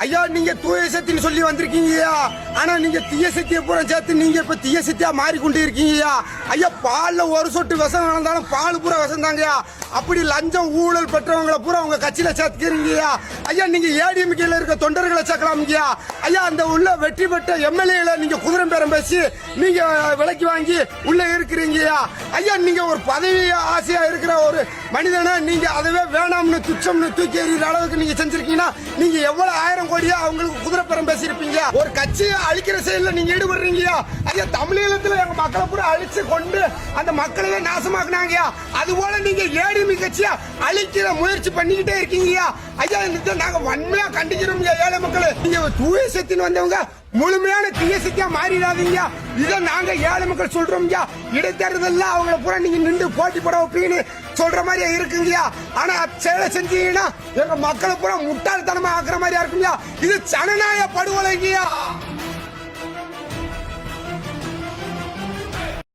ஐயா நீங்க தூய சக்தின்னு சொல்லி வந்திருக்கீங்கய்யா. ஆனா நீங்க தீய சக்தியை பூரா சேர்த்து நீங்க இப்ப தீய சக்தியா மாறிக்கொண்டு இருக்கீங்கய்யா. ஐயா பால்ல ஒரு சொட்டு விஷம் நடந்தாலும் பால் பூரா விஷம் தாங்கய்யா. அப்படி லஞ்சம் ஊழல் பெற்றவங்களை பூரா உங்க கட்சியில சேர்த்துக்கிறீங்கய்யா. ஐயா நீங்க ஏடிஎம்கேல இருக்க தொண்டர்களை சேர்க்கலாம்ங்கய்யா. ஐயா அந்த உள்ள வெற்றி பெற்ற எம்எல்ஏல நீங்க குதிரை பேரம் பேசி நீங்க விலைக்கு வாங்கி உள்ள இருக்கிறீங்கய்யா. ஐயா நீங்க ஒரு பதவி ஆசையா இருக்கிற ஒரு மனிதனை நீங்க அதுவே வேணாம்னு துச்சம்னு தூக்கி எறிகிற அளவுக்கு நீங்க செஞ்சிருக்கீங்கன்னா நீங்க எவ்வளவு 1000 கோடியா அவங்களுக்கு குதிரை பேரம் பேசியிருப்பீங்க. ஒரு கட்சியை அழிக்கிற செயல்ல நீங்க ஈடுபடுறீங்க. ஐயா தமிழகத்துல எங்க மக்களை பூரா அழிச்சு கொண்டு அந்த மக்களவே நாசமாக்குனாங்க. அது போல நீங்க ஏடிஎம்கே கட்சியா அழிக்கிற முயற்சி பண்ணிக்கிட்டே இருக்கீங்க. ஐயா நாங்க வன்மையா கண்டிக்கிறோம் ஏழை மக்கள். நீங்க தூய சக்தின்னு வந்தவங்க முழுமையான தீய சக்தியா மாறிடாதீங்க. இதை நாங்க ஏழை மக்கள் சொல்றோம். இடைத்தேர்தல் அவங்களை பூரா நீங்க நின்று போட்டி போட வைப்பீங்கன்னு சொல்ற மாதிரியா இருக்குங்க. ஆனா செயலை செஞ்சீங்கன்னா எங்க மக்களை பூரா முட்டாள்தனமா ஆக்குற மாதிரியா இருக்குங்க. இது ஜனநாயக படுகொலைங்கயா.